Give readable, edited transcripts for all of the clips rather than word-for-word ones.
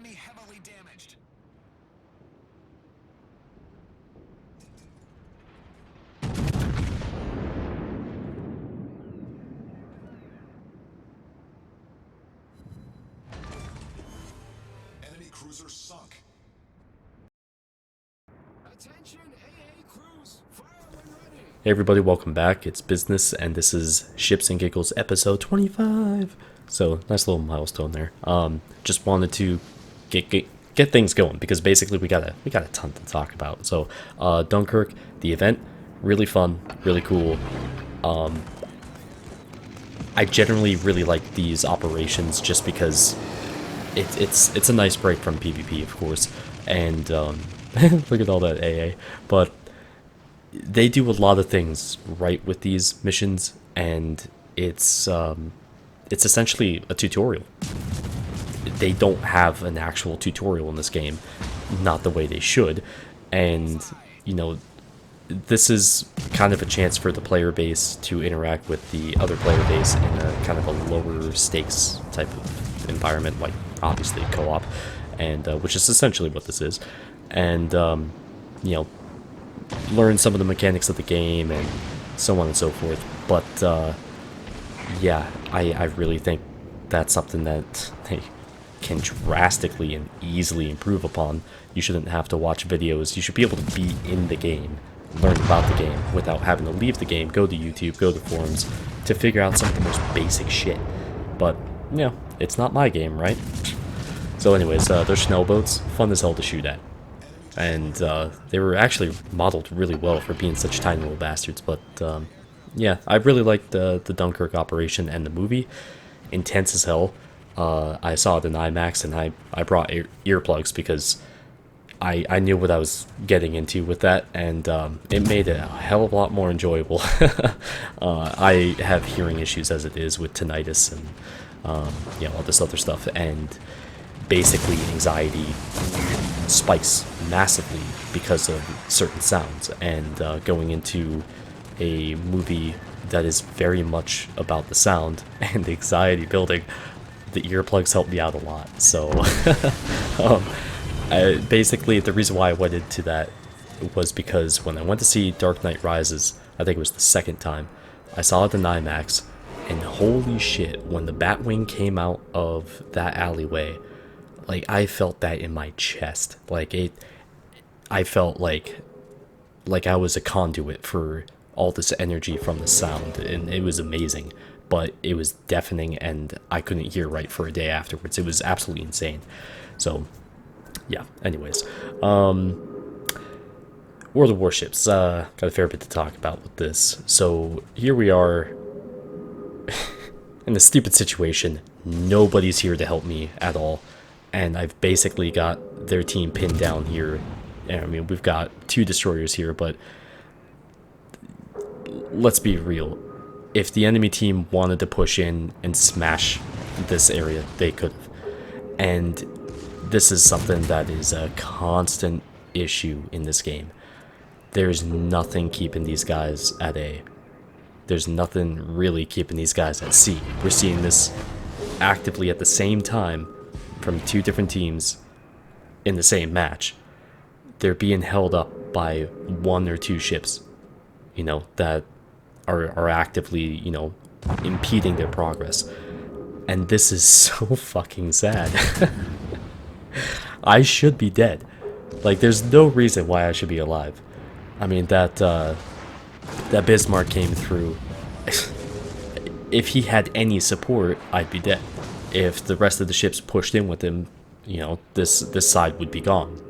Enemy heavily damaged. Enemy cruiser sunk. Attention, AA crews, fire when ready. Hey everybody, welcome back. It's Business, and this is Ships and Giggles episode 25. So, nice little milestone there. Just wanted to get things going because basically we got a ton to talk about. So, Dunkirk, the event, really fun, really cool. I generally really like these operations just because it's a nice break from PvP, of course. And look at all that AA, but they do a lot of things right with these missions, and it's essentially a tutorial. They don't have an actual tutorial in this game, not the way they should, and you know, this is kind of a chance for the player base to interact with the other player base in a kind of a lower stakes type of environment, like obviously co-op, and which is essentially what this is, and you know, learn some of the mechanics of the game and so on and so forth. But yeah, I really think that's something that they can drastically and easily improve upon. You shouldn't have to watch videos. You should be able to be in the game, learn about the game without having to leave the game, go to YouTube, go to forums to figure out some of the most basic shit. But you know, it's not my game, right? So anyways, they're snowboats, fun as hell to shoot at. And they were actually modeled really well for being such tiny little bastards. But yeah, I really liked the Dunkirk operation and the movie. Intense as hell. I saw it in IMAX, and I brought earplugs because I knew what I was getting into with that, and it made it a hell of a lot more enjoyable. I have hearing issues as it is with tinnitus and you know, all this other stuff, and basically anxiety spikes massively because of certain sounds, and going into a movie that is very much about the sound and the anxiety building, the earplugs helped me out a lot. So basically the reason why I went into that was because when I went to see Dark Knight Rises, I think it was the second time, I saw it in IMAX, and holy shit, when the Batwing came out of that alleyway, like, I felt that in my chest. Like, I felt like I was a conduit for all this energy from the sound, and it was amazing. But it was deafening, and I couldn't hear right for a day afterwards. It was absolutely insane. So, yeah, anyways. World of Warships. Got a fair bit to talk about with this. So, here we are in a stupid situation. Nobody's here to help me at all. And I've basically got their team pinned down here. I mean, we've got 2 destroyers here, but let's be real. If the enemy team wanted to push in and smash this area, they could have. And this is something that is a constant issue in this game. There's nothing keeping these guys at A. There's nothing really keeping these guys at C. We're seeing this actively at the same time from 2 different teams in the same match. They're being held up by 1 or 2 ships, you know, that are actively, you know, impeding their progress. And this is so fucking sad. I should be dead. Like, there's no reason why I should be alive. I mean, that Bismarck came through. If he had any support, I'd be dead. If the rest of the ships pushed in with him, you know, this side would be gone.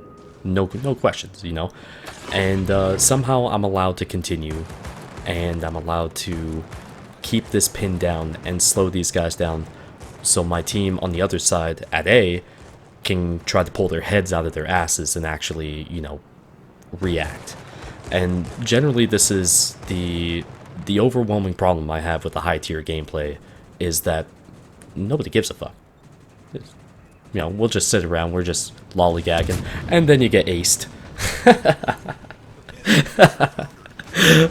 No questions, you know. And somehow I'm allowed to continue, and I'm allowed to keep this pin down and slow these guys down, so my team on the other side at A can try to pull their heads out of their asses and actually, you know, react. And generally this is the overwhelming problem I have with the high tier gameplay, is that nobody gives a fuck. You know, we'll just sit around, we're just lollygagging, and then you get aced.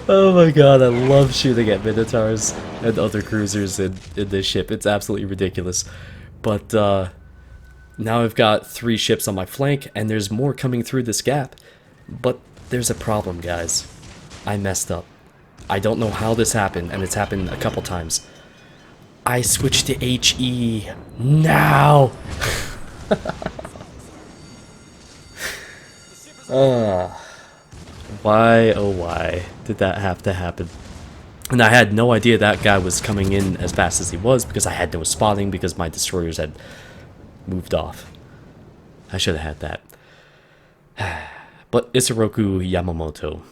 Oh my god, I love shooting at Minotaurs and other cruisers in this ship. It's absolutely ridiculous. But Now I've got 3 ships on my flank, and there's more coming through this gap. But there's a problem, guys. I messed up. I don't know how this happened, and it's happened a couple times. I switched to HE now. Why, oh why, did that have to happen? And I had no idea that guy was coming in as fast as he was because I had no spotting because my destroyers had moved off. I should have had that. But Isoroku Yamamoto.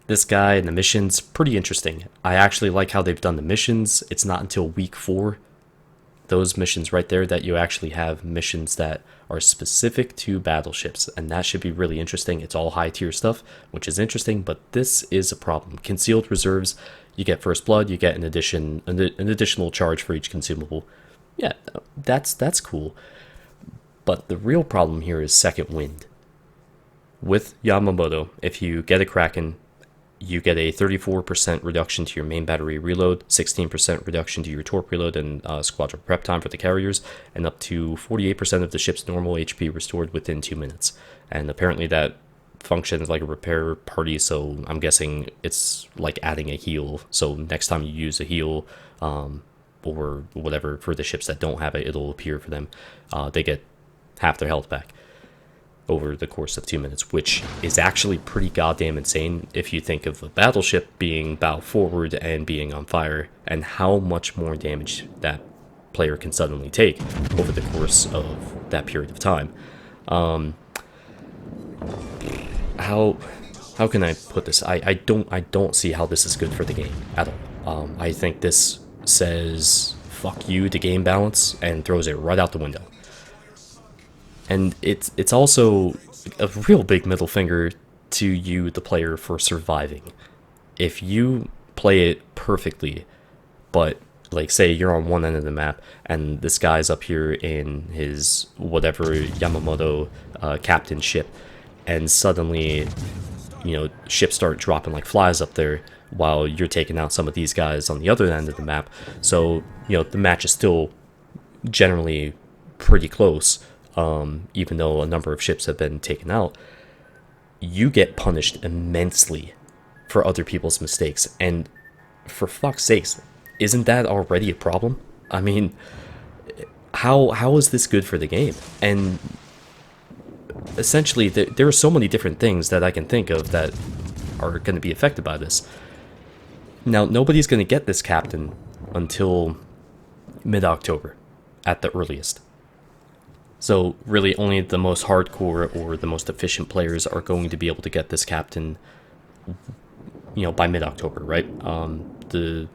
This guy and the missions, pretty interesting. I actually like how they've done the missions. It's not until week 4, those missions right there, that you actually have missions that are specific to battleships, and that should be really interesting. It's all high tier stuff, which is interesting, but this is a problem. Concealed reserves, you get first blood, you get an additional charge for each consumable. Yeah, that's cool. But the real problem here is second wind. With Yamamoto, if you get a Kraken, you get a 34% reduction to your main battery reload, 16% reduction to your torp reload and squadron prep time for the carriers, and up to 48% of the ship's normal HP restored within 2 minutes. And apparently that functions like a repair party, so I'm guessing it's like adding a heal. So next time you use a heal, or whatever, for the ships that don't have it, it'll appear for them. They get half their health back over the course of 2 minutes, which is actually pretty goddamn insane if you think of a battleship being bow forward and being on fire, and how much more damage that player can suddenly take over the course of that period of time. How can I put this? I don't see how this is good for the game at all. I think this says fuck you to game balance and throws it right out the window. And it's also a real big middle finger to you, the player, for surviving. If you play it perfectly, but like say you're on one end of the map and this guy's up here in his whatever Yamamoto captain ship, and suddenly, you know, ships start dropping like flies up there while you're taking out some of these guys on the other end of the map. So, you know, the match is still generally pretty close. Even though a number of ships have been taken out, you get punished immensely for other people's mistakes. And for fuck's sakes, isn't that already a problem? I mean, how is this good for the game? And essentially, there are so many different things that I can think of that are going to be affected by this. Now, nobody's going to get this captain until mid-October at the earliest. So really only the most hardcore or the most efficient players are going to be able to get this captain, you know, by mid-October, right? The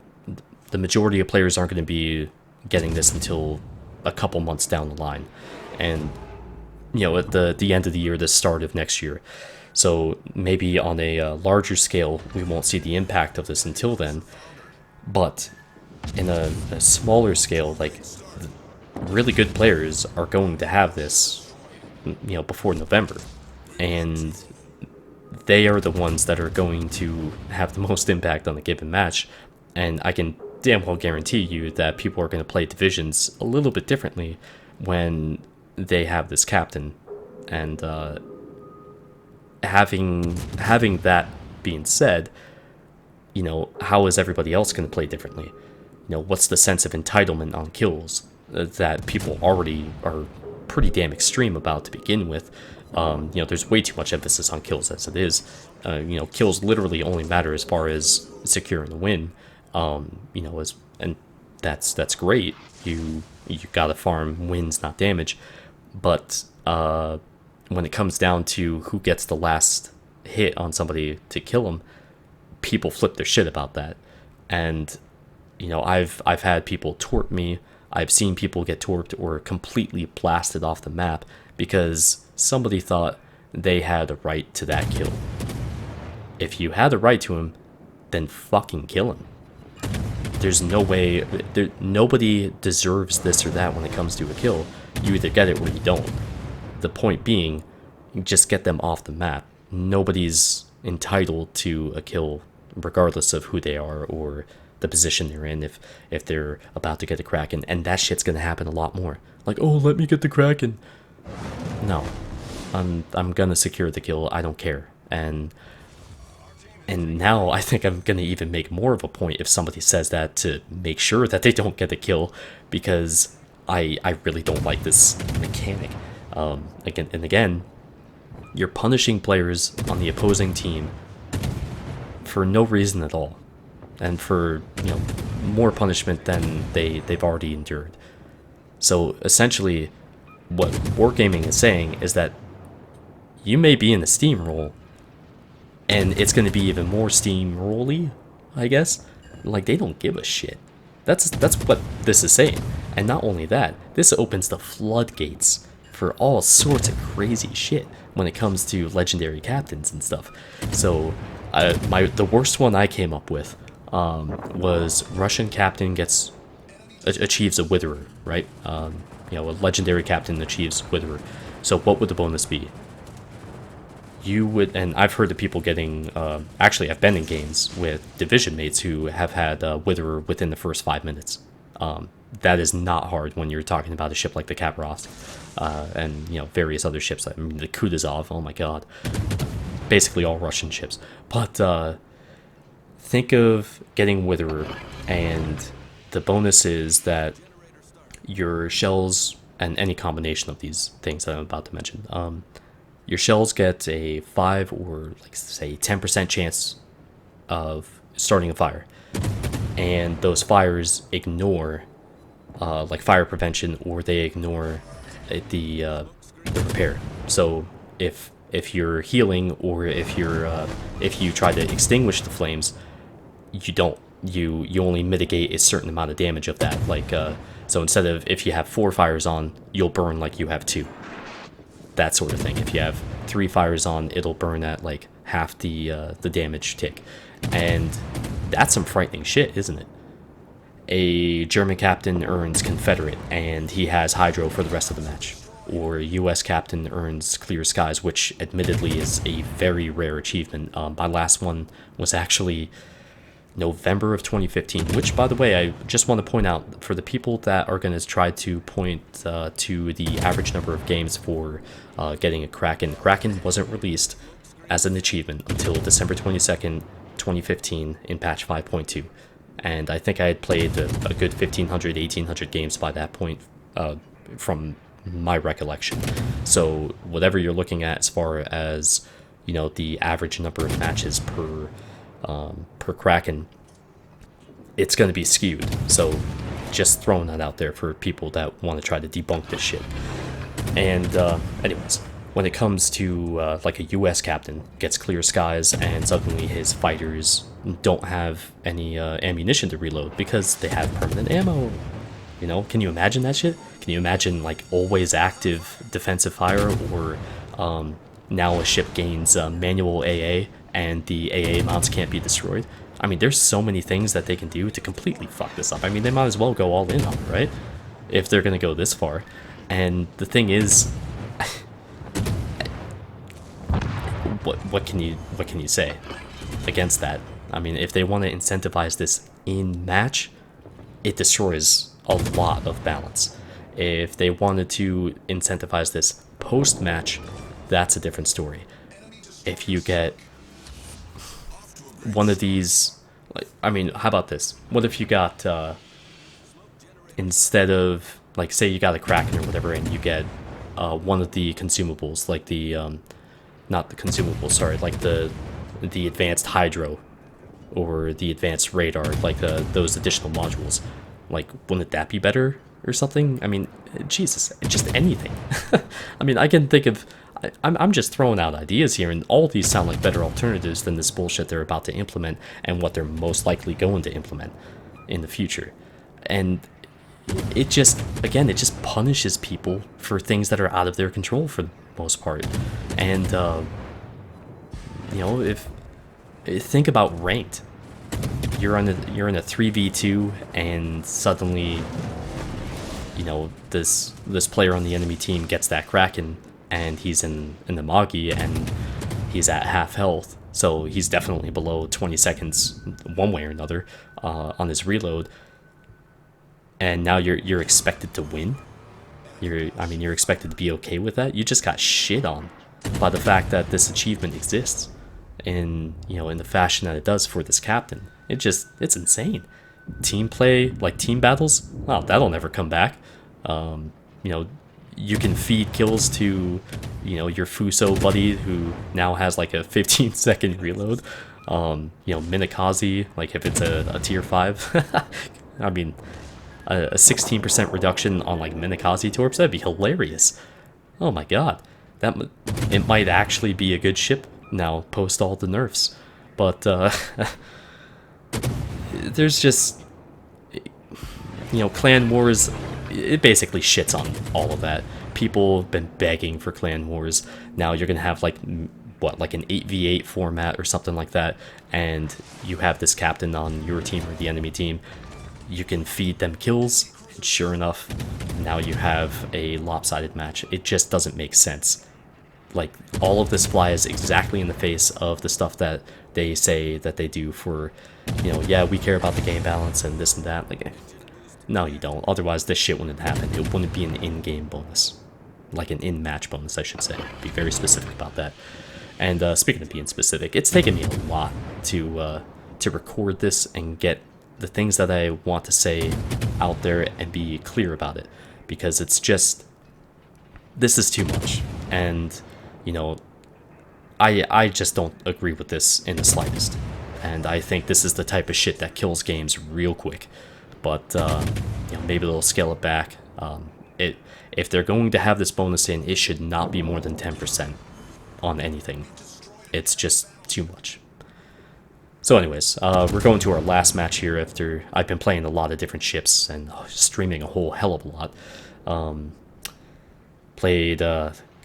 majority of players aren't going to be getting this until a couple months down the line. And, you know, at the end of the year, the start of next year. So maybe on a larger scale, we won't see the impact of this until then. But in a smaller scale, like, really good players are going to have this, you know, before November, and they are the ones that are going to have the most impact on a given match. And I can damn well guarantee you that people are going to play divisions a little bit differently when they have this captain. And having that being said, you know, how is everybody else going to play differently? You know, what's the sense of entitlement on kills that people already are pretty damn extreme about to begin with? You know, there's way too much emphasis on kills as it is. You know, kills literally only matter as far as securing the win. You know, and that's great. You gotta farm wins, not damage. But when it comes down to who gets the last hit on somebody to kill them, people flip their shit about that. And you know, I've had people torp me. I've seen people get torped or completely blasted off the map because somebody thought they had a right to that kill. If you had a right to him, then fucking kill him. There's no way, nobody deserves this or that when it comes to a kill. You either get it or you don't. The point being, you just get them off the map. Nobody's entitled to a kill regardless of who they are or the position they're in, if they're about to get a Kraken, and that shit's gonna happen a lot more. Like, oh, let me get the Kraken. No, I'm gonna secure the kill. I don't care. And now I think I'm gonna even make more of a point if somebody says that, to make sure that they don't get a kill, because I really don't like this mechanic. Again, you're punishing players on the opposing team for no reason at all, and for, you know, more punishment than they've already endured. So essentially, what Wargaming is saying is that you may be in a steamroll, and it's going to be even more steamrolly, I guess. Like, they don't give a shit. That's what this is saying. And not only that, this opens the floodgates for all sorts of crazy shit when it comes to legendary captains and stuff. So, the worst one I came up with was Russian captain achieves a witherer, right? You know, a legendary captain achieves witherer. So what would the bonus be? You would, and I've heard of people getting, actually I've been in games with division mates who have had witherer within the first 5 minutes. That is not hard when you're talking about a ship like the Kaparovs, and, you know, various other ships. I mean, the Kutuzov, oh my god. Basically all Russian ships. But think of getting witherer, and the bonus is that your shells, and any combination of these things that I'm about to mention, your shells get a 5 or, like, say 10% chance of starting a fire, and those fires ignore like fire prevention, or they ignore the repair. So if you're healing, or if you try to extinguish the flames, you don't. You only mitigate a certain amount of damage of that. Like, so instead of, if you have 4 fires on, you'll burn like you have 2. That sort of thing. If you have 3 fires on, it'll burn at like half the damage tick. And that's some frightening shit, isn't it? A German captain earns Confederate, and he has Hydro for the rest of the match. Or a US captain earns Clear Skies, which admittedly is a very rare achievement. My last one was actually November of 2015, which, by the way, I just want to point out, for the people that are going to try to point to the average number of games for getting a Kraken. Kraken wasn't released as an achievement until December 22nd, 2015 in patch 5.2. And I think I had played a good 1,500, 1,800 games by that point, from my recollection. So whatever you're looking at as far as, you know, the average number of matches per Kraken, it's going to be skewed. So just throwing that out there for people that want to try to debunk this shit. And anyways, when it comes to like a US captain gets Clear Skies, and suddenly his fighters don't have any ammunition to reload because they have permanent ammo. You know, can you imagine that shit? Can you imagine, like, always active defensive fire, or now a ship gains manual AA and the AA mounts can't be destroyed? I mean, there's so many things that they can do to completely fuck this up. I mean, they might as well go all in on it, right? If they're gonna go this far. And the thing is, what can you say against that? I mean, if they want to incentivize this in match, it destroys a lot of balance. If they wanted to incentivize this post match, that's a different story. If you get one of these, like, I mean, how about this? What if you got instead of, like, say you got a Kraken or whatever, and you get one of the consumables, like the not the consumables, sorry, like the advanced Hydro or the advanced radar, like those additional modules. Like, wouldn't that be better or something? I mean, Jesus, just anything. I mean, I can think of, I'm just throwing out ideas here, and all these sound like better alternatives than this bullshit they're about to implement, and what they're most likely going to implement in the future. And it just, again, it just punishes people for things that are out of their control for the most part. And, you know, think about ranked. You're in a 3v2, and suddenly, you know, this player on the enemy team gets that Kraken, and he's in the Magi, and he's at half health, so he's definitely below 20 seconds one way or another on his reload. And now you're expected to win. You're expected to be okay with that. You just got shit on by the fact that this achievement exists in the fashion that it does for this captain. It's insane. Team play, like team battles, wow, that'll never come back. You can feed kills to your Fuso buddy who now has like a 15-second reload. Minakaze, like if it's a tier 5. I mean, a 16% reduction on like Minakaze torps, that'd be hilarious. Oh my god, it might actually be a good ship now post all the nerfs. But there's just Clan Wars, it basically shits on all of that. People have been begging for Clan Wars. Now you're gonna have like an 8v8 format or something like that, and you have this captain on your team or the enemy team. You can feed them kills, and sure enough, now you have a lopsided match. It just doesn't make sense. Like, all of this flies exactly in the face of the stuff that they say that they do for, yeah, we care about the game balance and this and that. Like, no, you don't. Otherwise, this shit wouldn't happen. It wouldn't be an in-game bonus. Like an in-match bonus, I should say. Be very specific about that. And speaking of being specific, it's taken me a lot to record this and get the things that I want to say out there and be clear about it, because it's just, this is too much. And I just don't agree with this in the slightest, and I think this is the type of shit that kills games real quick. But maybe they'll scale it back. If they're going to have this bonus in, it should not be more than 10% on anything. It's just too much. So anyways, we're going to our last match here after I've been playing a lot of different ships and streaming a whole hell of a lot. Played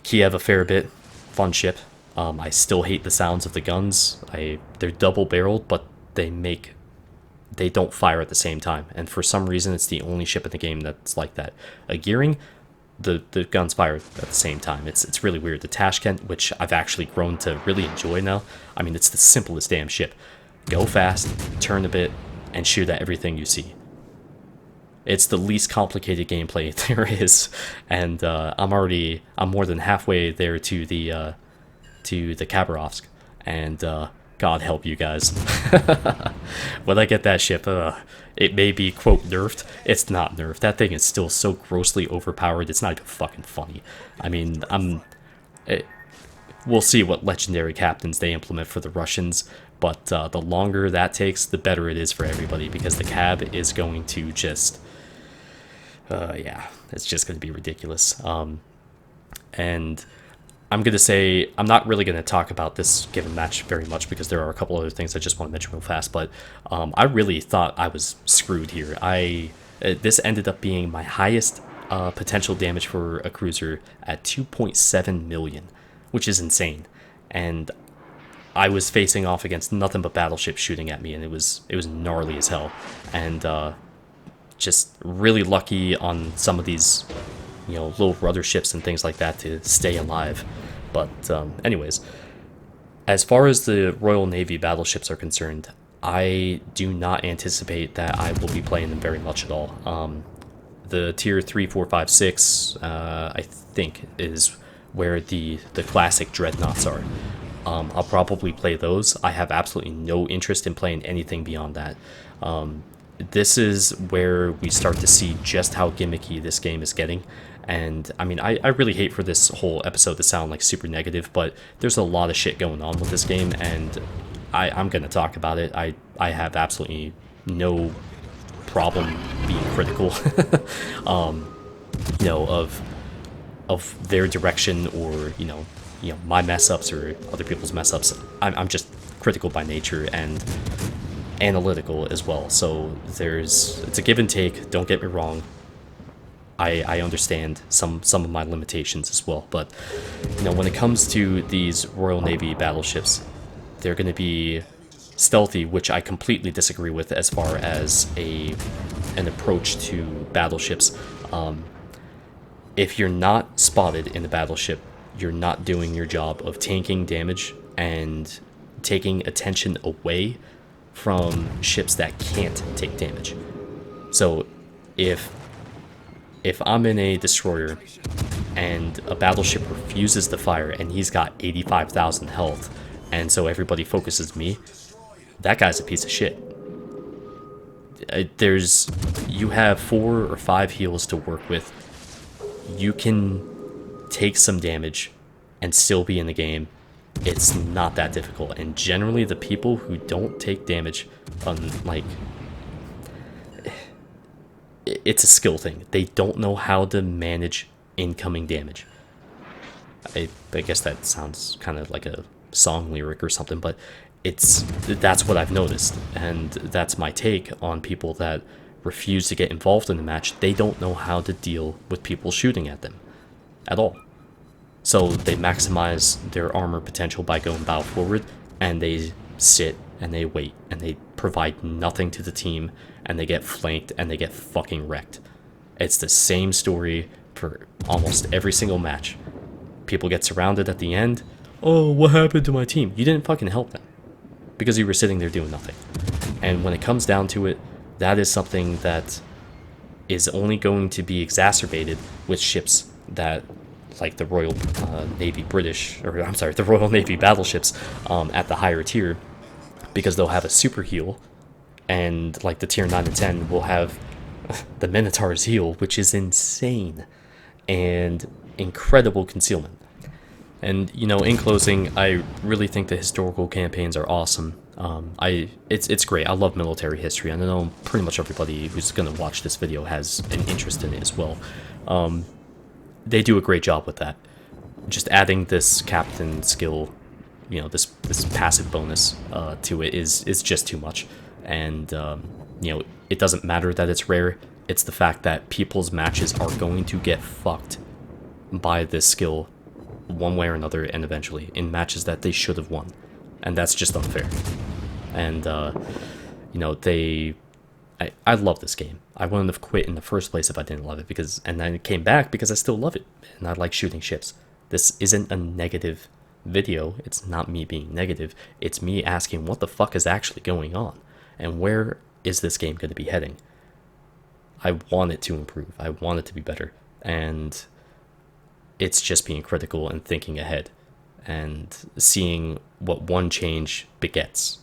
Kiev a fair bit, fun ship. I still hate the sounds of the guns. They're double-barreled, but they don't fire at the same time. And for some reason, it's the only ship in the game that's like that. A Gearing, the guns fire at the same time. It's really weird. The Tashkent, which I've actually grown to really enjoy now. I mean, it's the simplest damn ship. Go fast, turn a bit, and shoot at everything you see. It's the least complicated gameplay there is, and I'm more than halfway there to the Khabarovsk, and God help you guys. When I get that ship, it may be, quote, nerfed. It's not nerfed. That thing is still so grossly overpowered, it's not even fucking funny. I mean, we'll see what legendary captains they implement for the Russians, but the longer that takes, the better it is for everybody, because the cab is going to just... yeah, it's just going to be ridiculous. And I'm going to say, I'm not really going to talk about this given match very much, because there are a couple other things I just want to mention real fast, but I really thought I was screwed here. This ended up being my highest potential damage for a cruiser at 2.7 million, which is insane. And I was facing off against nothing but battleships shooting at me, and it was gnarly as hell. And just really lucky on some of these, little rudder ships and things like that to stay alive. But anyways, as far as the Royal Navy battleships are concerned, I do not anticipate that I will be playing them very much at all. The tier 3, 4, 5, 6, I think, is where the classic dreadnoughts are. I'll probably play those. I have absolutely no interest in playing anything beyond that. This is where we start to see just how gimmicky this game is getting. And I mean, I really hate for this whole episode to sound like super negative, but there's a lot of shit going on with this game, and I'm going to talk about it. I have absolutely no problem being critical of their direction, or my mess ups or other people's mess ups. I'm just critical by nature and analytical as well. So it's a give and take. Don't get me wrong. I understand some of my limitations as well, but when it comes to these Royal Navy battleships, they're going to be stealthy, which I completely disagree with as far as an approach to battleships. If you're not spotted in the battleship, you're not doing your job of tanking damage and taking attention away from ships that can't take damage. So if I'm in a destroyer and a battleship refuses to fire and he's got 85,000 health, and so everybody focuses me, that guy's a piece of shit. You have 4 or 5 heals to work with. You can take some damage and still be in the game. It's not that difficult, and generally the people who don't take damage, it's a skill thing. They don't know how to manage incoming damage. I guess that sounds kind of like a song lyric or something, but that's what I've noticed, and that's my take on people that refuse to get involved in the match. They don't know how to deal with people shooting at them at all. So they maximize their armor potential by going bow forward, and they sit and they wait and they provide nothing to the team, and they get flanked and they get fucking wrecked. It's the same story for almost every single match. People get surrounded at the end. Oh, what happened to my team? You didn't fucking help them because you were sitting there doing nothing. And when it comes down to it, that is something that is only going to be exacerbated with ships that, like the Royal Navy the Royal Navy battleships at the higher tier, because they'll have a super heal, and like the tier 9 and 10 will have the Minotaur's heal, which is insane, and incredible concealment. And, you know, in closing, I really think the historical campaigns are awesome. It's great. I love military history, and I know pretty much everybody who's going to watch this video has an interest in it as well. They do a great job with that. Just adding this captain skill, you know, this passive bonus to it is just too much. And, you know, it doesn't matter that it's rare. It's the fact that people's matches are going to get fucked by this skill one way or another, and eventually in matches that they should have won. And that's just unfair. And, you know, I love this game. I wouldn't have quit in the first place if I didn't love it, and then it came back because I still love it, and I like shooting ships. This isn't a negative video. It's not me being negative. It's me asking what the fuck is actually going on, and where is this game going to be heading? I want it to improve. I want it to be better, and it's just being critical and thinking ahead and seeing what one change begets,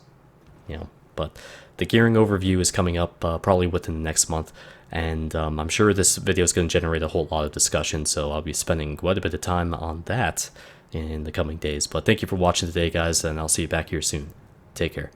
you know. But the gearing overview is coming up probably within the next month, and I'm sure this video is going to generate a whole lot of discussion, so I'll be spending quite a bit of time on that in the coming days. But thank you for watching today, guys, and I'll see you back here soon. Take care.